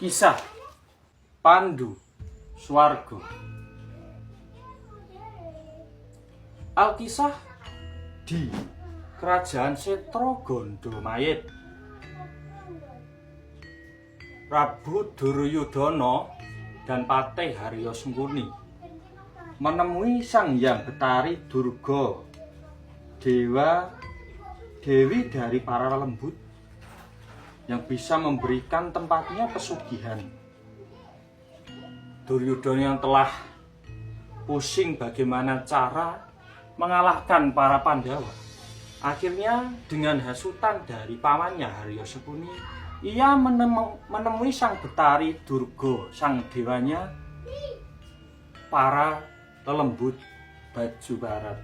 Kisah Pandu Swarga. Alkisah di Kerajaan Setra Gondomayit. Prabu Duryudana dan Patih Harya Sengkuni menemui Sang Hyang Betari Durga, dewi dari para lembut yang bisa memberikan tempatnya pesugihan. Duryudana yang telah pusing bagaimana cara mengalahkan para Pandawa, akhirnya dengan hasutan dari pamannya Harya Sengkuni, ia menemui Sang Betari Durga, sang dewanya para lelembut baju barat.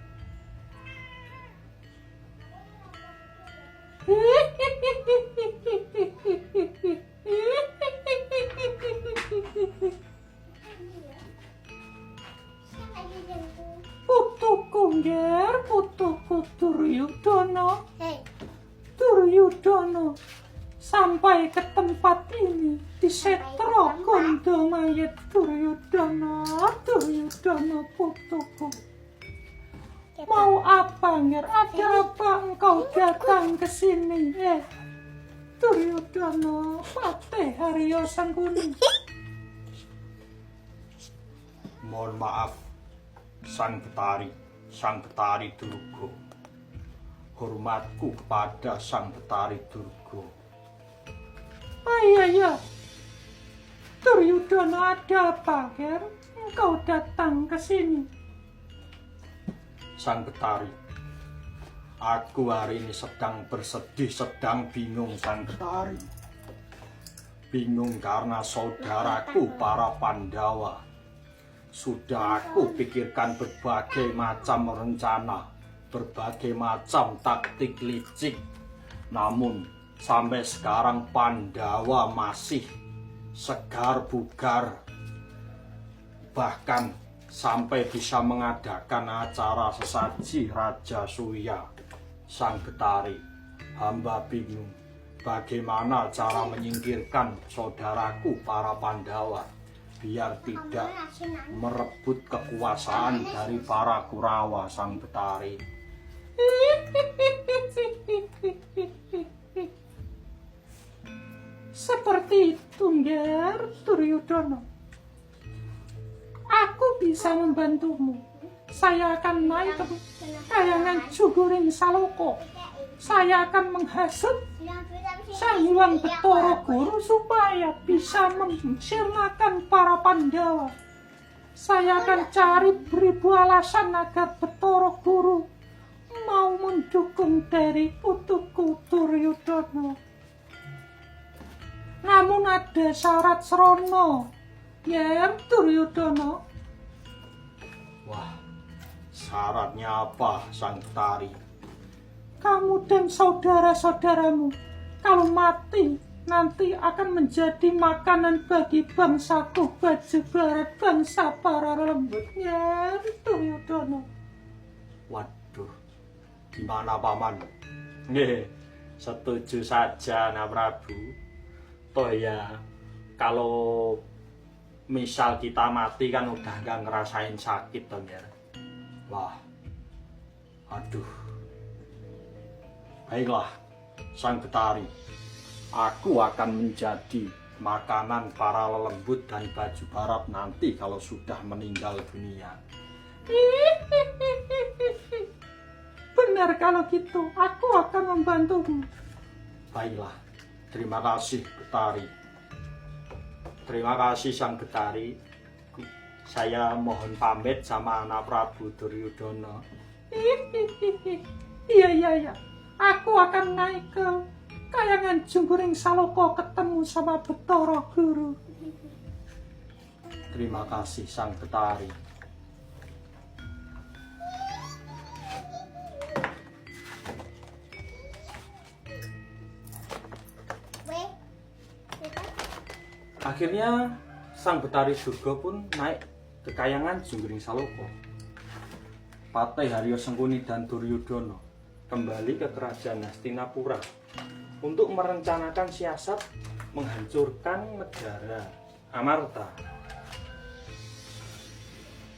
Putuku ngger, putuku Duryudana. Duryudana, sampai ke tempat ini di Setra Gondomayit. Duryudana, Duryudana putuku. Mau apa ngger? Ada apa engkau datang ke sini? Duryudana, Patih Harya Sengkuni. Mohon maaf, Sang Betari Durga. Hormatku kepada Sang Betari Durga. Iya. Duryudana, ada apa, Ger? Engkau datang ke sini. Sang Betari, aku hari ini sedang bersedih, sedang bingung, Sang Betari. Bingung karena saudaraku para Pandawa. Sudah aku pikirkan berbagai macam rencana, berbagai macam taktik licik. Namun sampai sekarang Pandawa masih segar bugar. Bahkan sampai bisa mengadakan acara sesaji Raja Surya. Sang Betari, hamba bingung bagaimana cara menyingkirkan saudaraku para Pandawa biar tidak merebut kekuasaan dari para Kurawa. Sang Betari. Seperti itu, ngger, Duryudana. Aku bisa membantumu. Saya akan naik ke Kahyangan Juguring Saloko. Saya akan menghasut Sang Hyang Betara Guru supaya bisa memusnahkan para Pandawa. Saya akan cari beribu alasan agar Betara Guru mau mendukung dari putuku Duryudana. Namun ada syarat serono, ya Duryudana. Wah, syaratnya apa, Sang Betari? Kamu dan saudara-saudaramu kalau mati nanti akan menjadi makanan bagi bangsaku baju barat, bangsa para lembutnya, Duryudana. Waduh, gimana paman? Setuju saja, Nak Prabu. Toh ya, kalau misal kita mati kan udah nggak ngerasain sakit toh ya. Wah, aduh. Baiklah, Sang Betari, aku akan menjadi makanan para lelembut dan baju barat nanti kalau sudah meninggal dunia. Benar kalau gitu, aku akan membantumu. Baiklah, terima kasih Betari. Terima kasih Sang Betari. Saya mohon pamit sama anak Prabu Duryudana. Iya. Aku akan naik ke Kahyangan Juguring Saloko ketemu sama Betara Guru. Terima kasih Sang Betari. Akhirnya Sang Betari Durga pun naik ke Kahyangan Juguring Saloko. Patih Harya Sengkuni dan Duryudana kembali ke kerajaan Hastinapura untuk merencanakan siasat menghancurkan negara Amarta.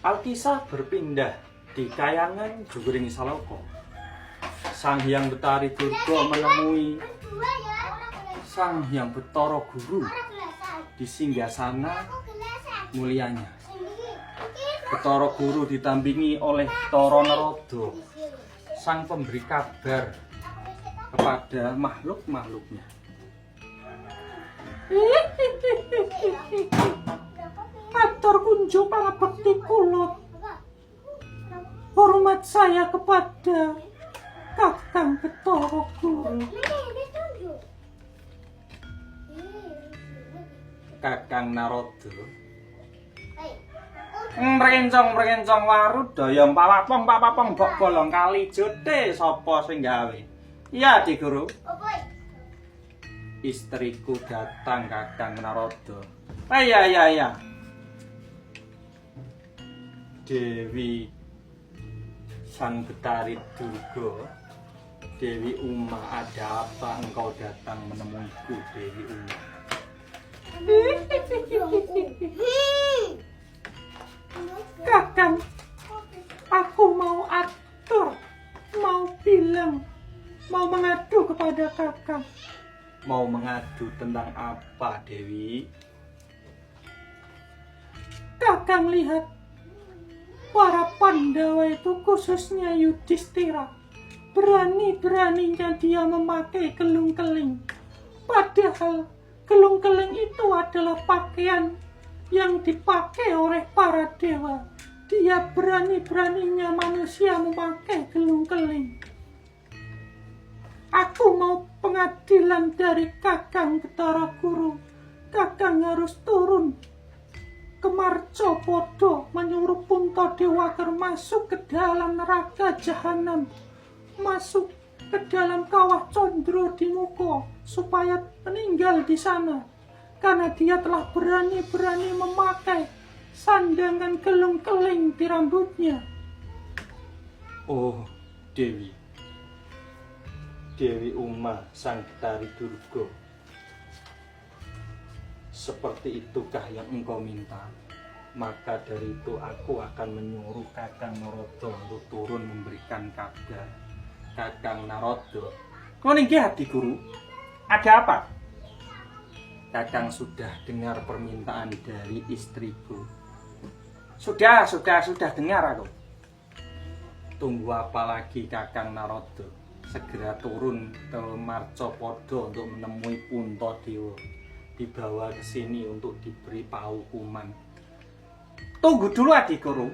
Alkisah berpindah di Kahyangan Jukuring Saloko. Sang Hyang Betari Durga menemui Sang Hyang Bathara Guru di singgasana mulianya. Bathara Guru ditampingi oleh Bathara Narada, sang pemberi kabar kepada makhluk-makhluknya. Atur kunjo pangabekti kula. Hormat saya kepada Kakang Bathara Guru. Kakang Narada mrencong warud daya papapong mbok bolong kali jote sapa sing gawe? Iya, Di Guru. Istriku datang, Kakang Narada. Ya. Dewi Sang Betari Durga, Dewi Uma, ada apa engkau datang menemuiku, Dewi Uma? Kakang, aku mau atur, mau bilang, mau mengadu kepada Kakang. Mau mengadu tentang apa, Dewi? Kakang lihat, para Pandawa itu khususnya Yudhistira, berani-beraninya dia memakai gelung keling. Padahal gelung keling itu adalah pakaian yang dipakai oleh para dewa. Dia berani-beraninya manusia memakai gelung keling. Aku mau pengadilan dari Kakang Bathara Guru. Kakang harus turun ke Marcapada, menyuruh Puntadewa masuk ke dalam neraka jahanam, masuk ke dalam kawah Condro di Muka, supaya meninggal di sana karena dia telah berani-berani memakai sandangan gelung keling di rambutnya. Oh, Dewi Uma, Sang Betari Durga, seperti itukah yang engkau minta? Maka dari itu aku akan menyuruh Kakang Narada untuk turun memberikan kabar. Kakang Narada, nggih, Di Guru, ada apa? Kakang sudah dengar permintaan dari istriku. Sudah dengar aku. Tunggu apa lagi, Kakang Narada? Segera turun ke Marcapada untuk menemui Puntadewa. Dibawa ke sini untuk diberi pahukuman. Tunggu dulu, Adi Guru.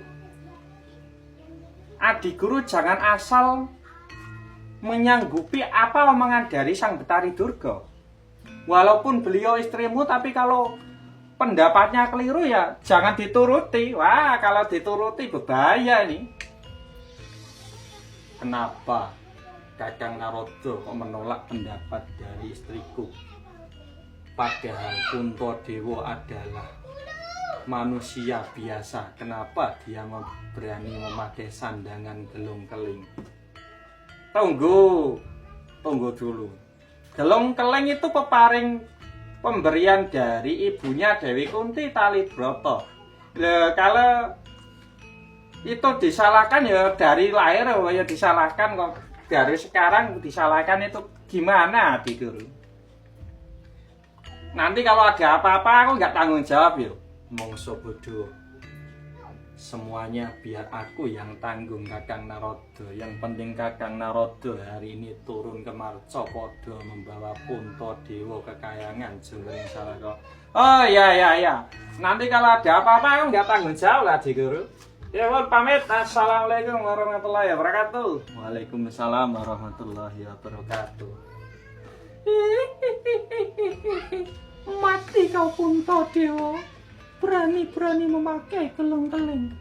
Adi Guru jangan asal menyanggupi apa omongan dari Sang Betari Durga. Walaupun beliau istrimu, tapi kalau pendapatnya keliru ya jangan dituruti. Wah, kalau dituruti berbahaya ini. Kenapa Kakang Narada kok menolak pendapat dari istriku? Padahal Puntadewa adalah manusia biasa. Kenapa dia berani memakai sandangan gelung keling? Tunggu dulu. Gelung keling itu peparing pemberian dari ibunya Dewi Kunti Talibrata. Kalau itu disalahkan ya dari lahir ya disalahkan, kok dari sekarang disalahkan itu gimana, Di Guru? Nanti kalau ada apa-apa aku nggak tanggung jawab ya. Mongso bodoh. Semuanya biar aku yang tanggung, Kakang Narada. Yang penting Kakang Narada hari ini turun ke Marcapada membawa Puntadewa ke Kahyangan Jukuring Saloko. Oh ya. Nanti kalau ada apa-apa aku nggak tanggung jawab lah, Di Guru. Ya, pamit. Assalamualaikum warahmatullahi wabarakatuh. Waalaikumsalam warahmatullahi wabarakatuh. Mati kau Puntadewa, berani-berani memakai gelung keling.